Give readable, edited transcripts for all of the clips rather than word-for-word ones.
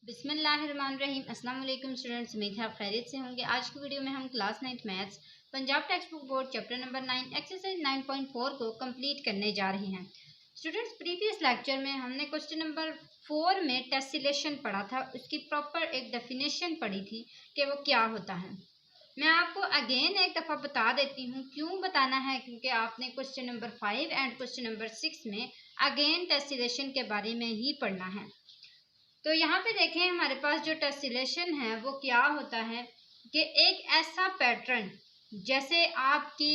बिस्मिल्लाहिर्रहमानिर्रहीम। अस्सलाम वालेकुम स्टूडेंट्स, उम्मीद है आप खैरियत से होंगे। आज की वीडियो में हम class 9th maths Punjab text book board chapter number 9 exercise 9.4 को कंप्लीट करने जा रहे हैं। स्टूडेंट्स, प्रीवियस लेक्चर में हमने क्वेश्चन नंबर 4 में टेसिलेशन पढ़ा था, उसकी प्रॉपर एक डेफिनेशन पढ़ी थी कि वो क्या होता है। मैं आपको अगेन एक दफ़ा बता देती हूँ क्यों बताना है, क्योंकि आपने question number 5 and question number 6 में अगेन टेसिलेशन के बारे में ही पढ़ना है। तो यहाँ पे देखें, हमारे पास जो टेसिलेशन है वो क्या होता है कि एक ऐसा पैटर्न, जैसे आपकी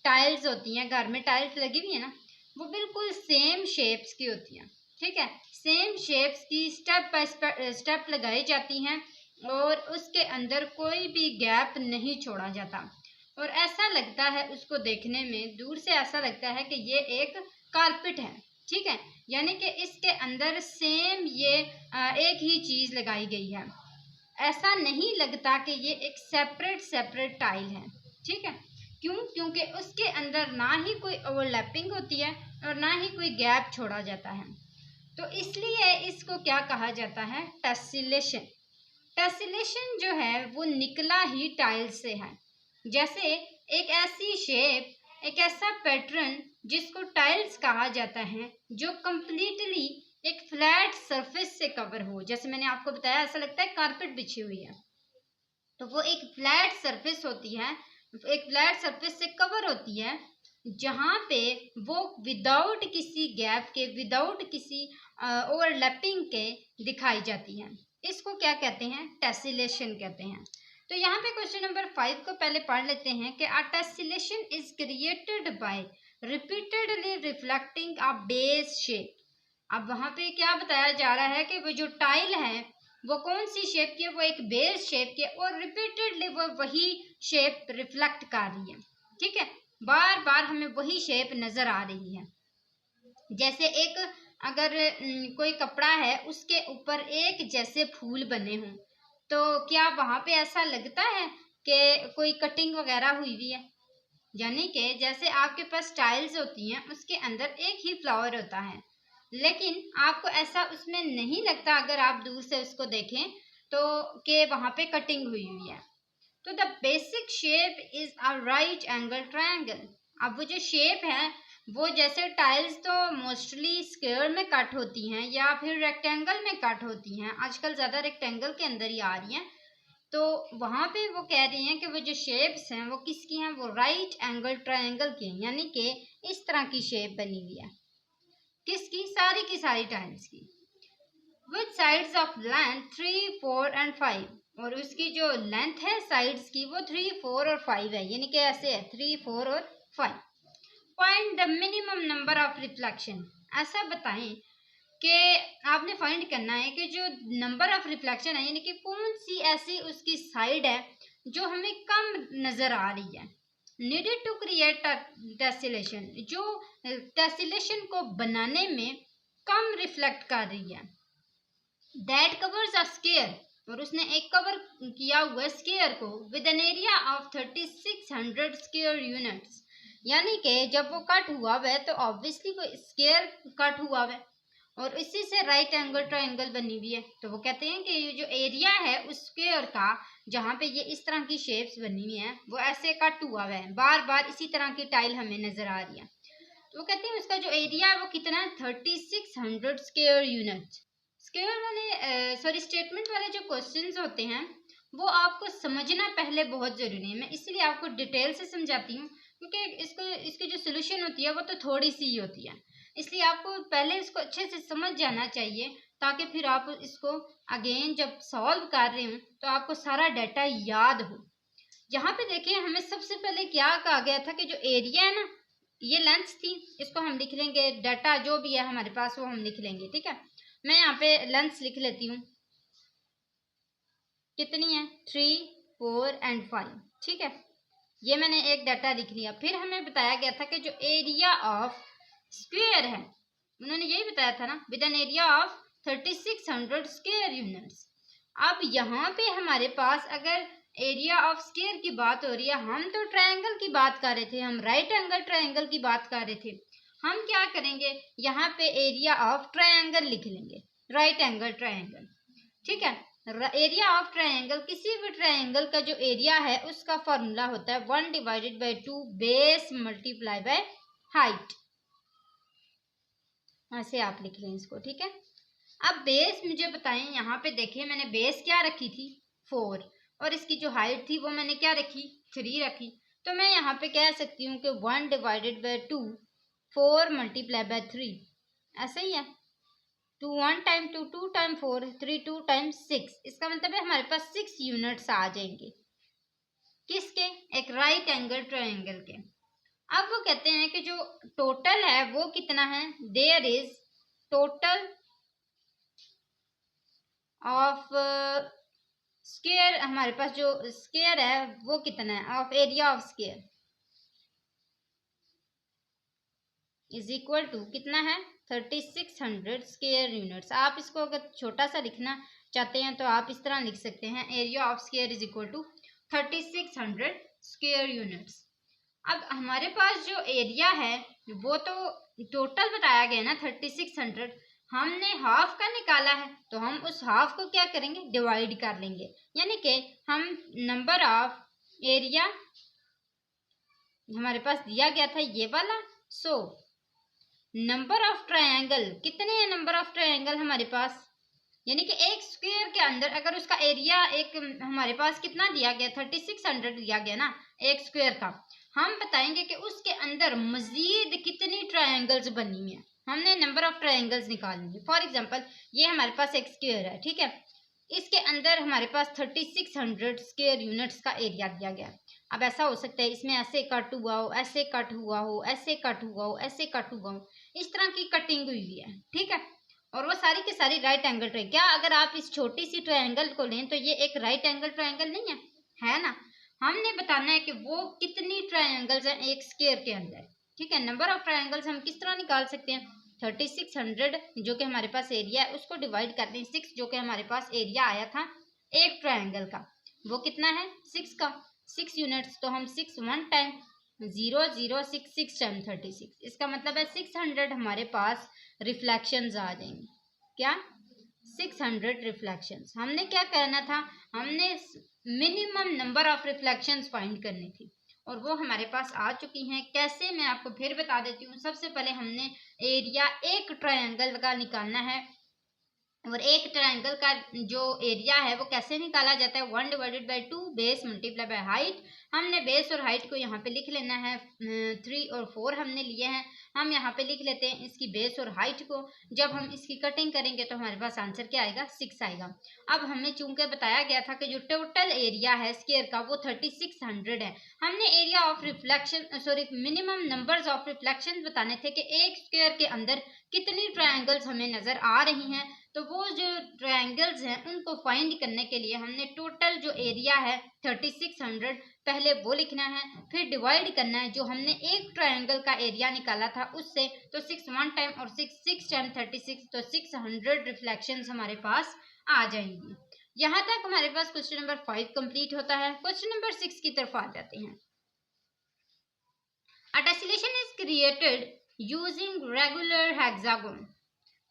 टाइल्स होती हैं, घर में टाइल्स लगी हुई है ना, वो बिल्कुल सेम शेप्स की होती हैं। ठीक है, सेम शेप्स की स्टेप बाय स्टेप लगाई जाती हैं और उसके अंदर कोई भी गैप नहीं छोड़ा जाता। और ऐसा लगता है, उसको देखने में दूर से ऐसा लगता है कि ये एक कारपेट है। ठीक है, यानी कि इसके अंदर सेम ये एक ही चीज़ लगाई गई है। ऐसा नहीं लगता कि ये एक सेपरेट टाइल है। ठीक है, क्यों? क्योंकि उसके अंदर ना ही कोई ओवरलैपिंग होती है और ना ही कोई गैप छोड़ा जाता है। तो इसलिए इसको क्या कहा जाता है? टेसिलेशन। टेसिलेशन जो है वो निकला ही टाइल से है। जैसे एक ऐसी शेप, एक ऐसा पैटर्न जिसको टाइल्स कहा जाता है, जो कंप्लीटली एक फ्लैट सरफेस से कवर हो। जैसे मैंने आपको बताया, ऐसा लगता है कारपेट बिछी हुई है, तो वो एक फ्लैट सरफेस होती है, एक फ्लैट सरफेस से कवर होती है, जहाँ पे वो विदाउट किसी गैप के, विदाउट किसी ओवरलैपिंग के दिखाई जाती है। इसको क्या कहते हैं? टेसिलेशन कहते हैं। तो यहाँ पे क्वेश्चन नंबर 5 को पहले पढ़ लेते हैं कि a tessellation is created by repeatedly reflecting a base shape. अब वहाँ पे क्या बताया जा रहा है कि वो जो टाइल है वो कौन सी शेप की है? वो एक बेस शेप की है और रिपीटेडली वो वही शेप रिफ्लेक्ट कर रही है। ठीक है, बार बार हमें वही शेप नजर आ रही है। जैसे एक अगर कोई कपड़ा है, उसके ऊपर एक जैसे फूल बने हों, तो क्या वहाँ पे ऐसा लगता है कि कोई कटिंग वगैरह हुई हुई है? यानी कि जैसे आपके पास टाइल्स होती हैं, उसके अंदर एक ही फ्लावर होता है, लेकिन आपको ऐसा उसमें नहीं लगता अगर आप दूर से उसको देखें तो कि वहाँ पे कटिंग हुई हुई है। तो the basic shape is a right angle triangle. अब वो जो शेप है, वो जैसे टाइल्स तो मोस्टली स्क्वायर में कट होती हैं या फिर रेक्टेंगल में कट होती हैं, आजकल ज़्यादा रेक्टेंगल के अंदर ही आ रही हैं। तो वहाँ पे वो कह रही हैं कि वो जो शेप्स हैं वो किसकी हैं? वो राइट एंगल ट्रायंगल की हैं, यानी कि इस तरह की शेप बनी हुई है। किसकी? सारी की सारी टाइल्स की। With sides of length 3, 4 and 5। और उसकी जो लेंथ है साइड्स की, वो 3, 4 और 5 है, यानी कि ऐसे है 3, 4 और 5। Find the minimum number of reflection. ऐसा बताएं कि आपने फाइंड करना है कि जो नंबर ऑफ रिफ्लेक्शन है, यानी कि कौन सी ऐसी उसकी साइड है जो हमें कम नजर आ रही है। नीडेड टू क्रिएट टेसिलेशन, जो टेसिलेशन को बनाने में कम रिफ्लेक्ट कर रही है। दैट कवर्स अ स्क्वायर, और उसने एक कवर किया हुआ है स्क्वायर को, with an area of 3600 square units. यानी कि जब वो कट हुआ हुआ है तो ऑब्वियसली वो स्क्वायर कट हुआ हुआ है और इसी से राइट एंगल ट्रायंगल बनी हुई है। तो वो कहते हैं कि ये जो एरिया है उस स्क्वायर का, जहाँ पे ये इस तरह की शेप्स बनी हुई हैं, वो ऐसे कट हुआ हुआ है, बार बार इसी तरह की टाइल हमें नजर आ रही है। तो वो कहते हैं उसका जो एरिया है वो कितना है? 3600 स्क्वायर यूनिट। स्क्वायर वाले स्टेटमेंट वाले जो क्वेश्चंस होते हैं वो आपको समझना पहले बहुत ज़रूरी है। मैं इसलिए आपको डिटेल से समझाती हूँ, क्योंकि इसकी जो सोल्यूशन होती है वो तो थोड़ी सी ही होती है, इसलिए आपको पहले इसको अच्छे से समझ जाना चाहिए, ताकि फिर आप इसको अगेन जब सॉल्व कर रहे हो तो आपको सारा डाटा याद हो। यहाँ पे देखिए, हमें सबसे पहले क्या कहा गया था कि जो एरिया है ना, ये लेंथ थी, इसको हम लिख लेंगे, डाटा जो भी है हमारे पास वो हम लिख लेंगे। ठीक है, मैं यहाँ पे लेंथ लिख लेती हूँ, कितनी है? 3, 4 एंड 5। ठीक है, ये मैंने एक डाटा लिख लिया। फिर हमें बताया गया था कि जो एरिया ऑफ स्क्वायर है, उन्होंने यही बताया था ना, with an area of 3600 square units. अब यहाँ पे हमारे पास अगर एरिया ऑफ स्क्वायर की बात हो रही है, हम तो ट्रायंगल की बात कर रहे थे, हम राइट एंगल ट्रायंगल की बात कर रहे थे। हम क्या करेंगे, यहाँ पे एरिया ऑफ ट्रायंगल लिख लेंगे, राइट एंगल ट्रायंगल। ठीक है। एरिया ऑफ ट्रायंगल, किसी भी ट्रायंगल का जो एरिया है उसका फॉर्मूला होता है 1/2 बेस मल्टीप्लाई बाय हाइट। ऐसे आप लिख लें इसको, ठीक है। अब बेस मुझे बताएं, यहाँ पे देखिए मैंने बेस क्या रखी थी 4, और इसकी जो हाइट थी वो मैंने क्या रखी 3 रखी। तो मैं यहाँ पे कह सकती हूँ कि 1/2 4 मल्टीप्लाई बाय 3, ऐसा ही है। 2 1 टाइम 2 2 टाइम 4 3 2 टाइम 6, इसका मतलब है हमारे पास 6 यूनिट्स आ जाएंगे। किसके? एक राइट एंगल ट्रायंगल के। अब वो कहते हैं कि जो टोटल है वो कितना है, there is total of square, हमारे पास जो स्क्वायर है वो कितना है, of area of square is equal to कितना है 3600 स्क्वायर यूनिट्स। आप इसको अगर छोटा सा लिखना चाहते हैं तो आप इस तरह लिख सकते हैं, area of square is equal to 3600 square units. अब हमारे पास जो एरिया है वो तो टोटल बताया गया ना 3600, हमने हाफ का निकाला है तो हम उस हाफ को क्या करेंगे, डिवाइड कर लेंगे। यानी कि हम नंबर ऑफ एरिया हमारे पास दिया गया था ये वाला, सो नंबर ऑफ ट्रायंगल, कितने हैं नंबर ऑफ ट्रायंगल हमारे पास, यानी कि एक स्क्वायर के अंदर अगर उसका एरिया एक हमारे पास कितना दिया गया 3600 दिया गया ना एक स्क्वायर का, हम बताएंगे कि उसके अंदर मजीद कितनी ट्रायंगल्स बनी हुई हैं, हमने नंबर ऑफ ट्रायंगल्स निकालनी है। फॉर एग्जांपल ये हमारे पास एक स्क्वायर है, ठीक है, इसके अंदर हमारे पास 3600 स्क्वायर यूनिट्स का एरिया दिया गया। अब ऐसा हो सकता है इसमें ऐसे कट हुआ हो, ऐसे कट हुआ हो, ऐसे कट हुआ हो, ऐसे कट हुआ हो, इस तरह की कटिंग हुई हुई है, ठीक है। और वो सारी की सारी राइट एंगल ट्रायंगल, क्या अगर आप इस छोटी सी ट्रायंगल को लें तो ये एक राइट एंगल ट्रायंगल नहीं है ना। हमने बताना है कि वो कितनी ट्रायंगल्स हैं एक स्क्वायर के अंदर, ठीक है। नंबर ऑफ ट्रायंगल्स हम किस तरह निकाल सकते हैं, 3600 जो कि हमारे पास एरिया है उसको डिवाइड करते हैं 6 जो कि हमारे पास एरिया आया था एक ट्रायंगल का, वो कितना है 6 का 6 यूनिट्स, तो हम 6 1 टाइम 0 0 6 6 टाइम 36, इसका मतलब है 600 हमारे पास रिफ्लेक्शंस आ जाएंगे। क्या 600 रिफ्लेक्शंस। हमने क्या करना था, हमने minimum number of reflections find करनी थी और वो हमारे पास आ चुकी हैं। कैसे, मैं आपको फिर बता देती हूँ। सबसे पहले हमने एरिया एक ट्रायंगल का निकालना है और एक ट्रायंगल का जो एरिया है वो कैसे निकाला जाता है 1/2 बेस मल्टीप्लाई बाय हाइट। हमने बेस और हाइट को यहाँ पे लिख लेना है, 3 और 4 हमने लिए हैं, हम यहाँ पे लिख लेते हैं इसकी बेस और हाइट को। जब हम इसकी कटिंग करेंगे तो हमारे पास आंसर क्या आएगा 6 आएगा। अब हमें चूंकि बताया गया था कि जो टोटल एरिया है स्क्वायर का वो 3600 है, हमने area of reflection sorry minimum numbers of reflection बताने थे कि एक स्क्वायर के अंदर कितनी ट्रायंगल्स हमें नजर आ रही हैं। तो वो जो ट्रायंगल्स हैं उनको फाइंड करने के लिए हमने टोटल जो एरिया है 3600 पहले वो लिखना है, फिर डिवाइड करना है जो हमने एक ट्रायंगल का एरिया निकाला था उससे, तो 6 1 टाइम और 6 6 टाइम 36, तो 600 रिफ्लेक्शंस हमारे पास आ जाएंगी। यहाँ तक हमारे पास क्वेश्चन नंबर 5 कंप्लीट होता है। क्वेश्चन नंबर 6 की तरफ आ जाते हैं। A tessellation is created using regular hexagon.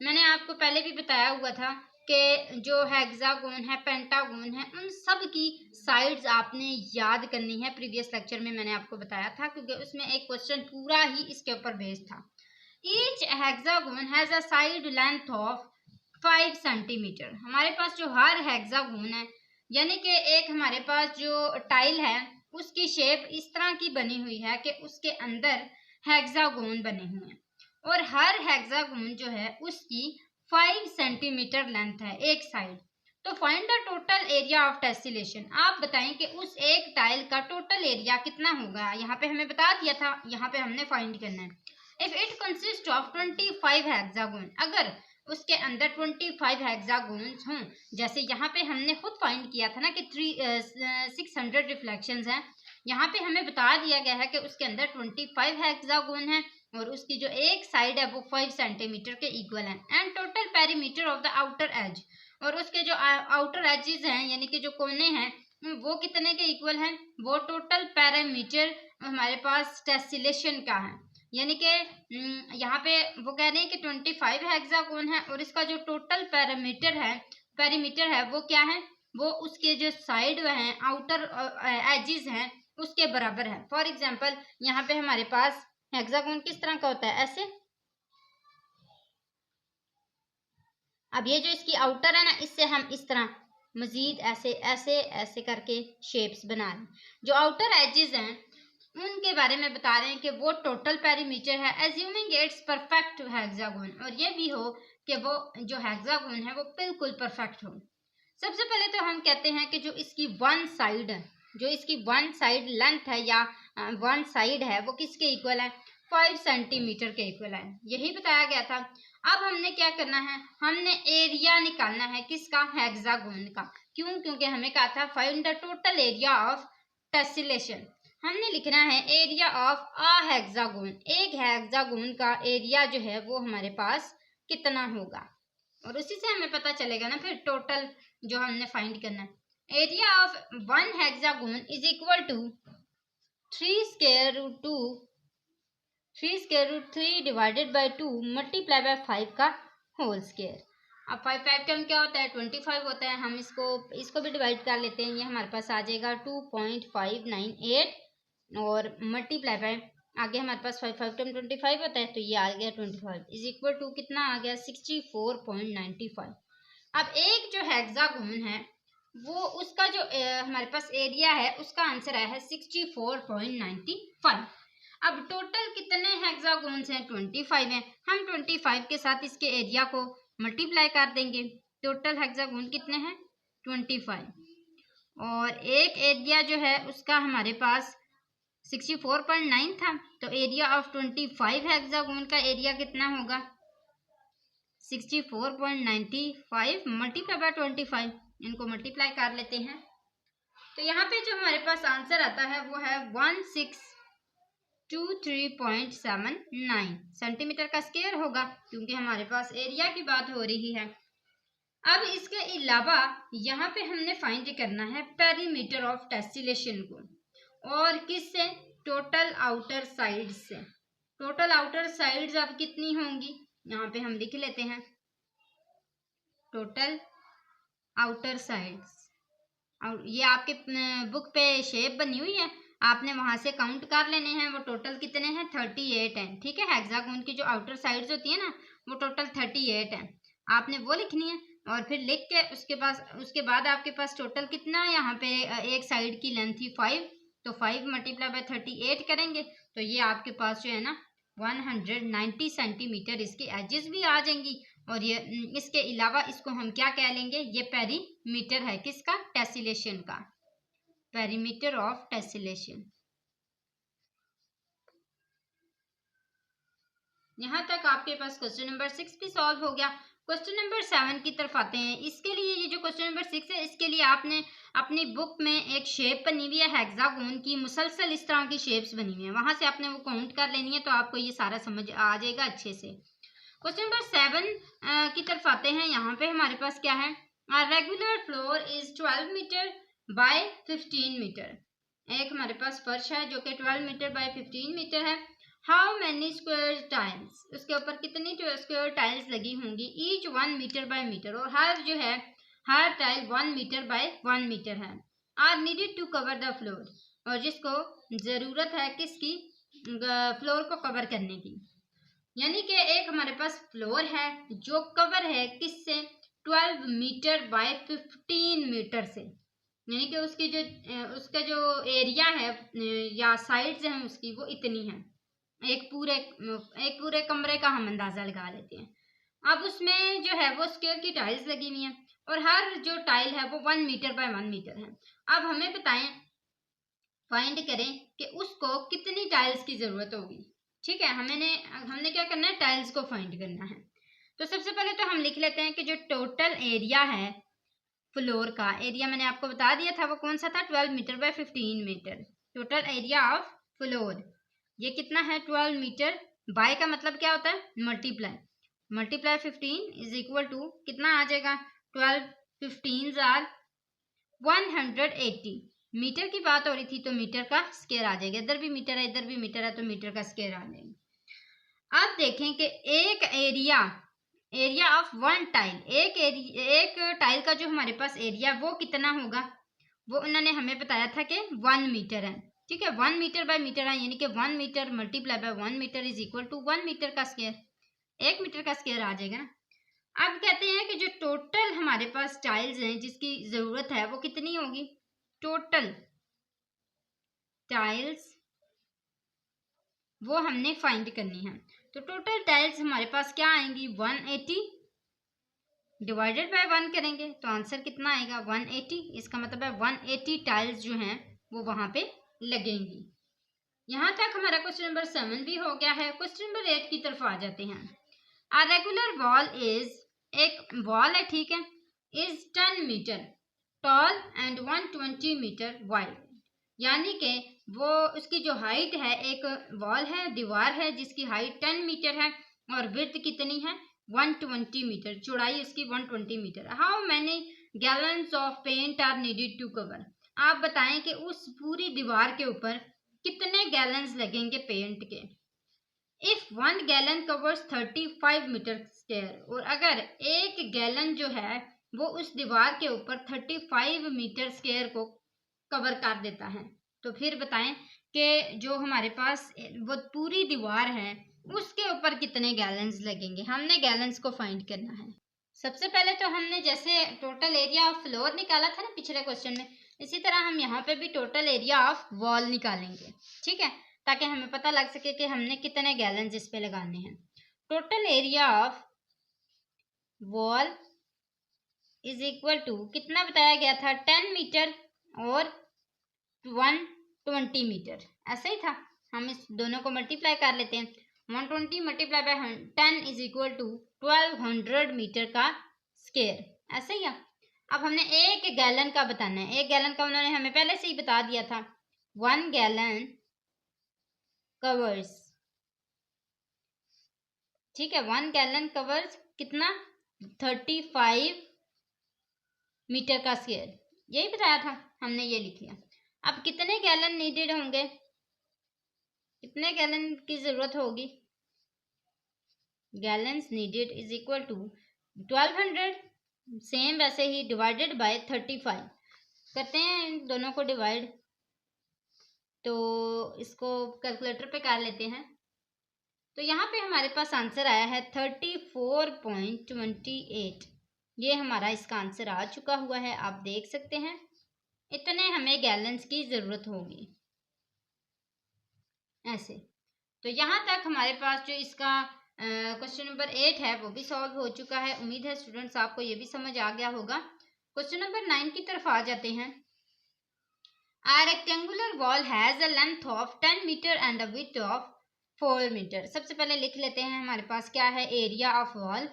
मैंने आपको पहले भी बताया हुआ था कि जो हेक्सागोन है पेंटागोन है उन सब की साइड्स आपने याद करनी है। प्रीवियस लेक्चर में मैंने आपको बताया था क्योंकि उसमें एक क्वेश्चन पूरा ही इसके ऊपर बेस्ड था। Each hexagon has a side length of 5 centimetre. हमारे पास जो हर हेक्सागोन है यानी कि एक हमारे पास जो टाइल है उसकी शेप इस तरह की बनी हुई है कि उसके अंदर हेक्सागोन बने हुए हैं और हर हेक्सागोन जो है उसकी 5 सेंटीमीटर लेंथ है एक साइड। तो find the total area of tessellation. आप बताएं कि उस एक टाइल का टोटल एरिया कितना होगा। यहाँ पे हमें बता दिया था, यहाँ पे हमने फाइंड करना है। If it consist of 25 hexagon, अगर उसके अंदर 25 हेक्सागोन्स हों, जैसे यहाँ पे हमने खुद फाइंड किया था ना कि 600 रिफ्लेक्शंस हैं, यहाँ पे हमें बता दिया गया है कि उसके अंदर 25 हेक्सागोन है और उसकी जो एक साइड है वो 5 सेंटीमीटर के इक्वल है। And total perimeter of the outer as, और उसके जो आउटर एजेस हैं यानी कि जो कोने हैं वो कितने के इक्वल हैं, वो टोटल पेरीमीटर हमारे पास टेस्लेशन का है। यानी कि यहाँ पे वो कह रहे हैं कि 25 हेक्सागोन है और इसका जो टोटल पेरीमीटर है पेरीमीटर है वो क्या है, वो उसके जो साइड हैं, आउटर एजेस हैं, उसके बराबर है। फॉर एग्जांपल यहाँ पे हमारे पास हेक्सागोन किस तरह का होता है, ऐसे। अब ये जो इसकी आउटर है ना, इससे हम इस तरह मजीद ऐसे ऐसे ऐसे करके शेप्स बना रहे हैं। जो आउटर एजेस हैं उनके बारे में बता रहे हैं कि वो टोटल पेरीमीटर है, एज्यूमिंग इट्स परफेक्ट हेक्सागोन, और ये भी हो कि वो जो हेक्सागोन है वो बिल्कुल परफेक्ट हो। सबसे पहले तो हम कहते हैं कि जो इसकी वन साइड है, जो इसकी वन साइड लेंथ है या वन साइड है, वो किसके इक्वल है, 5 सेंटीमीटर के इक्वल है, यही बताया गया था। अब हमने क्या करना है, हमने एरिया निकालना है किसका, हेक्सागोन का। क्यों, क्योंकि हमें कहा था find the total area of tessellation. हमने लिखना है एरिया ऑफ अ हेक्सागोन, एक हेक्सागोन का एरिया जो है वो हमारे पास कितना होगा, और उसी से हमें पता चलेगा ना फिर टोटल जो हमने फाइंड करना है। Area of one hexagon is equal to 3 square root 2 3 square root 3 divided by 2 multiply by 5 का होल स्क्वायर। अब 5 टर्म क्या होता है, 25 होता है। हम इसको भी डिवाइड कर लेते हैं, ये हमारे पास आ जाएगा 2.598 और मल्टीप्लाई बाय, आगे हमारे पास 5 टर्म 25 होता है, तो ये आ गया 25 इज इक्वल टू कितना आ गया, 64.95। अब एक जो हेक्सागोन है वो उसका जो हमारे पास एरिया है उसका आंसर आया है 64.95। अब टोटल कितने हेक्सागोन्स हैं, 25 हैं। हम 25 के साथ इसके एरिया को मल्टीप्लाई कर देंगे। टोटल हेक्सागोन कितने हैं, 25, और एक एरिया जो है उसका हमारे पास 64.9 था, तो एरिया ऑफ 25 हेक्सागोन का एरिया कितना होगा, 64.95 मल्टीप्लाई बाय 25। इनको मल्टीप्लाई कर लेते हैं, तो यहाँ पे जो हमारे पास आंसर आता है वो है 1623.79 सेंटीमीटर का स्क्वायर होगा, क्योंकि हमारे पास एरिया की बात हो रही है। अब इसके अलावा यहाँ पे हमने फाइंड करना है पेरीमीटर ऑफ टेसिलेशन को, और किससे, टोटल आउटर साइड से। टोटल आउटर साइड्स अब कितनी होंगी, यहाँ पे हम लिख लेते हैं टोटल आउटर साइड्स। और ये आपके बुक पे शेप बनी हुई है, आपने वहां से काउंट कर लेने हैं, वो टोटल कितने हैं, 38 हैं। ठीक है, हेक्सागोन की जो आउटर साइड्स होती है ना वो टोटल 38 है, आपने वो लिखनी है। और फिर लिख के उसके बाद आपके पास टोटल कितना, यहाँ पे एक साइड की लेंथ थी 5, तो 5 मल्टीप्लाई बाय 38 करेंगे तो ये आपके पास जो है ना 190 सेंटीमीटर इसकी एजेस भी आ जाएंगी। और ये इसके अलावा इसको हम क्या कह लेंगे, ये पेरीमीटर है किसका, टेसिलेशन का, पेरीमीटर ऑफ टेसिलेशन। यहाँ तक आपके पास क्वेश्चन नंबर 6 भी सॉल्व हो गया। क्वेश्चन नंबर 7 की तरफ आते हैं। इसके लिए ये जो क्वेश्चन नंबर 6 है, इसके लिए आपने अपनी बुक में एक शेप बनी हुई है हेक्सागोन की, मुसलसल इस तरह की शेप्स बनी हुई है, वहां से आपने वो काउंट कर लेनी है, तो आपको ये सारा समझ आ जाएगा अच्छे से। क्वेश्चन नंबर 7 की तरफ आते हैं। यहाँ पे हमारे पास क्या है, regular floor is 12 metre by 15 metre. एक हमारे पास फर्श है जो कि 12 मीटर बाय 15 मीटर है। हाउ मैनी स्क्वायर टाइल्स, उसके ऊपर कितनी जो स्क्वायर टाइल्स लगी होंगी, ईच 1 मीटर बाय मीटर, और हर टाइल 1 मीटर बाय 1 मीटर है। Are needed to cover the floor, और जिसको जरूरत है किसकी, फ्लोर को कवर करने की। यानी कि एक हमारे पास फ्लोर है जो कवर है किससे, 12 मीटर बाय 15 मीटर से, यानी कि उसका जो एरिया है या साइड्स हैं उसकी वो इतनी है। एक पूरे कमरे का हम अंदाजा लगा लेते हैं। अब उसमें जो है वो स्क्वायर की टाइल्स लगी हुई हैं, और हर जो टाइल है वो 1 मीटर बाय 1 मीटर है। अब हमें बताएं, फाइंड करें कि उसको कितनी टाइल्स की जरूरत होगी। ठीक है, हमने क्या करना है, टाइल्स को फाइंड करना है। तो सबसे पहले तो हम लिख लेते हैं कि जो टोटल एरिया है फ्लोर का, एरिया मैंने आपको बता दिया था वो कौन सा था, 12 metre by 15 metre. Total area of floor ये कितना है, 12 मीटर, बाय का मतलब क्या होता है, मल्टीप्लाई 15 इज इक्वल टू कितना आ जाएगा, 12 15 आर 180। मीटर की बात हो रही थी तो मीटर का स्क्वायर आ जाएगा, इधर भी मीटर है इधर भी मीटर है तो मीटर का स्क्वायर आ जाएगा। अब देखें कि एक area area of one tile, एक टाइल का जो हमारे पास एरिया वो कितना होगा, वो उन्होंने हमें बताया था कि 1 मीटर है। ठीक है, 1 मीटर बाय मीटर है, यानी कि 1 metre multiply by 1 metre is equal to 1 metre का स्क्वायर, 1 मीटर का स्क्वायर आ जाएगा ना। अब कहते हैं कि जो टोटल हमारे पास टाइल्स हैं जिसकी जरूरत है वो कितनी होगी, टोटल टाइल्स वो हमने फाइंड करनी है। तो टोटल टाइल्स हमारे पास क्या आएंगी, 180 डिवाइडेड बाय 1 करेंगे तो आंसर कितना आएगा, 180। इसका मतलब है 180 टाइल्स जो हैं वो वहां पे लगेंगी। यहाँ तक हमारा क्वेश्चन नंबर 7 भी हो गया है। क्वेश्चन नंबर 8 की तरफ आ जाते हैं। अ रेगुलर वॉल इज, एक वॉल है, ठीक है, is 10 metre tall and 120 metre wide, यानी कि वो उसकी जो हाइट है, एक वॉल है, दीवार है जिसकी हाइट 10 मीटर है और विड्थ कितनी है, 120 मीटर, चौड़ाई उसकी 120 metre. How many gallons of paint are needed to cover, आप बताएं कि उस पूरी दीवार के ऊपर कितने गैलन्स लगेंगे पेंट के। If 1 gallon covers 35 metre square, और अगर 1 गैलन जो है वो उस दीवार के ऊपर 35 मीटर स्क्वायर को कवर कर देता है, तो फिर बताएं कि जो हमारे पास वो पूरी दीवार है उसके ऊपर कितने गैलन्स लगेंगे। हमने गैलन्स को फाइंड करना है। सबसे पहले तो हमने जैसे टोटल एरिया ऑफ फ्लोर निकाला था ना पिछले क्वेश्चन में, इसी तरह हम यहाँ पे भी टोटल एरिया ऑफ वॉल निकालेंगे। ठीक है, ताकि हमें पता लग सके कि हमने कितने गैलन्स इस पे लगाने हैं। Total area of wall is equal to कितना बताया गया था, 10 मीटर और 120 मीटर, ऐसा ही था। हम इस दोनों को मल्टीप्लाई कर लेते हैं। 120 multiply by 10 is equal to 1200 metre का स्क्वायर, ऐसा ही है। अब हमने 1 गैलन का बताना है। 1 गैलन का उन्होंने हमें पहले से ही बता दिया था, 1 गैलन कवर्स, ठीक है, 1 गैलन कवर्स कितना, 35 मीटर का स्क्वायर, यही बताया था, हमने ये लिख लिया। अब कितने गैलन नीडेड होंगे, कितने गैलन की जरूरत होगी, gallons needed is equal to 1200, same वैसे ही डिवाइडेड बाय 35 करते हैं इन दोनों को डिवाइड, तो इसको कैलकुलेटर पे कर लेते हैं। तो यहाँ पे हमारे पास आंसर आया है 34.28, ये हमारा इसका आंसर आ चुका हुआ है, आप देख सकते हैं। इतने हमें गैलन्स की ज़रूरत होगी ऐसे। तो यहाँ तक हमारे पास जो इसका क्वेश्चन नंबर 8 है वो भी सॉल्व हो चुका है। उम्मीद है स्टूडेंट्स आपको ये भी समझ आ गया होगा। क्वेश्चन नंबर 9 की तरफ आ जाते हैं। A rectangular wall has a length of 10 meter and a width of 4 metre. सबसे पहले लिख लेते हैं हमारे पास क्या है, एरिया ऑफ वॉल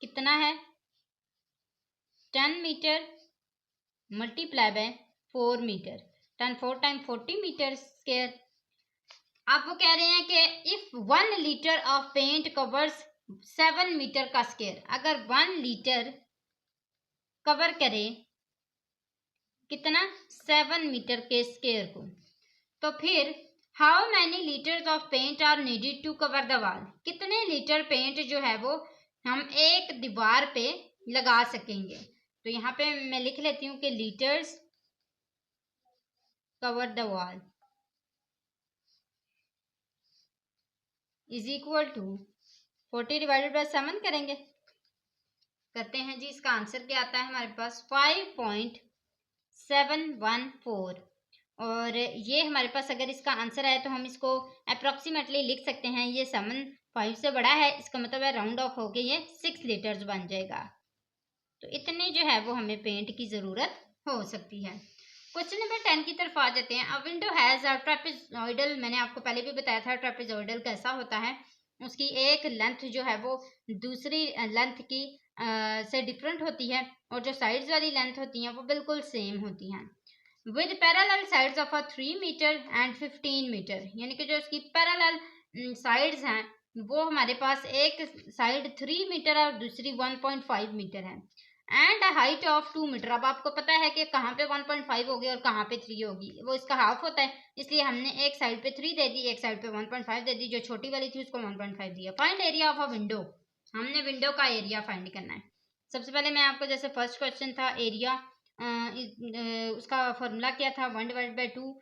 कितना है, 10 metre multiply by 4 metre, 10 4 time 40 metre square. आप वो कह रहे हैं कि if 1 litre of paint covers 7 metre का स्क्वायर, अगर 1 लीटर कवर करे कितना, 7 मीटर के स्क्वायर को, तो फिर how many litres of paint are needed to cover the wall, कितने लीटर पेंट जो है वो हम एक दीवार पे लगा सकेंगे। तो यहाँ पे मैं लिख लेती हूँ कि litres cover the wall is equal to 40 divided by 7 करेंगे, करते हैं जी। इसका आंसर क्या आता है हमारे पास, 5.714, और ये हमारे पास अगर इसका आंसर है तो हम इसको अप्रॉक्सीमेटली लिख सकते हैं, ये 7 5 से बड़ा है, इसका मतलब है राउंड ऑफ होके ये 6 लीटर्स बन जाएगा। तो इतने जो है वो हमें पेंट की ज़रूरत हो सकती है। क्वेश्चन नंबर 10 की तरफ आ जाते हैं। अ विंडो हैज़ अ ट्रेपेजॉइडल, मैंने आपको पहले भी बताया था ट्रेपेजॉइडल कैसा होता है, उसकी एक लेंथ जो है वो दूसरी लेंथ की से डिफरेंट होती है, और जो साइड्स वाली लेंथ होती हैं वो बिल्कुल सेम होती हैं। With parallel sides of 3 metre and 15 metre, यानी कि जो इसकी पैरेलल साइड्स हैं वो हमारे पास एक साइड 3 मीटर और दूसरी 1.5 मीटर है, एंड हाइट ऑफ 2 मीटर। अब आपको पता है कि कहाँ पे 1.5 होगी और कहाँ पे 3 होगी, वो इसका हाफ होता है, इसलिए हमने एक साइड पे 3 दे दी, एक साइड पे 1.5 दे दी, जो छोटी वाली थी उसको 1.5 दिया। Find area of a window, हमने विंडो का एरिया फाइंड करना है। सबसे पहले मैं आपको, जैसे फर्स्ट क्वेश्चन था एरिया, उसका फॉर्मूला क्या था, 1/2।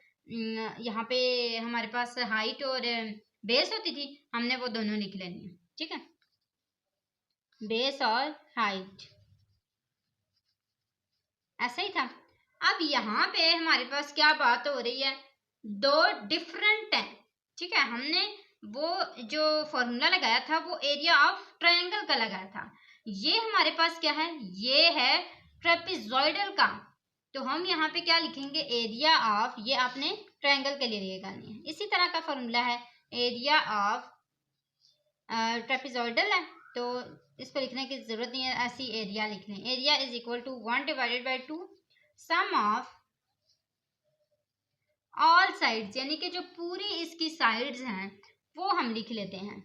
यहाँ पे हमारे पास हाइट और बेस होती थी, हमने वो दोनों लिख लेनी है, ठीक है, बेस और हाइट, ऐसा ही था। अब यहाँ पे हमारे पास क्या बात हो रही है, दो डिफरेंट है, ठीक है। हमने वो जो फॉर्मूला लगाया था वो एरिया ऑफ ट्रायंगल का लगाया था, ये हमारे पास क्या है, ये है ट्रेपेजॉइडल का। तो हम यहाँ पे क्या लिखेंगे, एरिया ऑफ, ये आपने ट्रायंगल के लिए लिखेगा नहीं है, इसी तरह का फॉर्मूला है एरिया ऑफ ट्रेपेजॉइडल है, तो इसको लिखने की जरूरत नहीं है, ऐसी एरिया लिख लें। Area is equal to 1/2 sum of all sides, यानी कि जो पूरी इसकी साइड्स हैं वो हम लिख लेते हैं,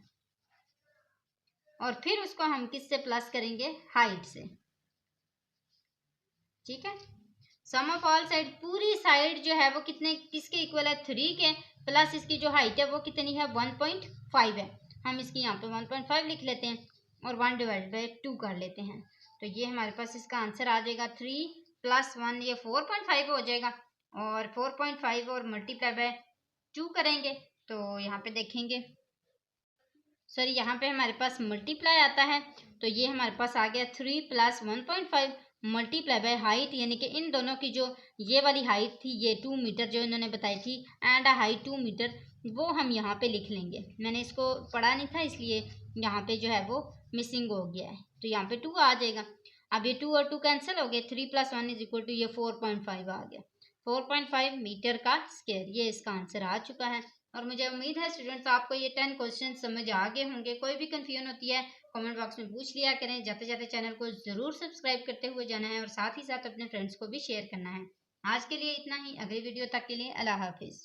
और फिर उसको हम किससे प्लस करेंगे, हाइट से, ठीक है। सम ऑफ ऑल साइड, पूरी साइड जो है वो कितने, किसके इक्वल है, 3 के, प्लस इसकी जो हाइट है वो कितनी है, 1.5 है। हम इसकी यहाँ पे 1.5 लिख लेते हैं और 1/2 कर लेते हैं, तो ये हमारे पास इसका आंसर आ जाएगा 3 + 1, ये 4.5 हो जाएगा, और 4.5 और मल्टीप्लाई बाय 2 करेंगे तो यहाँ पे देखेंगे, सॉरी यहाँ पे हमारे पास मल्टीप्लाई आता है, तो ये हमारे पास आ गया 3 + 1.5 मल्टीप्लाई बाय हाइट, यानी कि इन दोनों की जो ये वाली हाइट थी, ये 2 मीटर जो इन्होंने बताई थी, एंड हाइट 2 मीटर, वो हम यहाँ पे लिख लेंगे। मैंने इसको पढ़ा नहीं था इसलिए यहाँ पे जो है वो मिसिंग हो गया है, तो यहाँ पे 2 आ जाएगा। अब ये 2 और 2 कैंसिल हो गए, 3 + 1 = ये 4.5 आ गया, 4.5 मीटर का स्क्वायर, ये इसका आंसर आ चुका है। और मुझे उम्मीद है स्टूडेंट्स आपको ये 10 क्वेश्चन समझ आ गए होंगे। कोई भी कंफ्यूजन होती है कमेंट बॉक्स में पूछ लिया करें। जाते जाते चैनल को जरूर सब्सक्राइब करते हुए जाना है और साथ ही साथ अपने फ्रेंड्स को भी शेयर करना है। आज के लिए इतना ही, अगली वीडियो तक के लिए अल्लाह हाफिज़।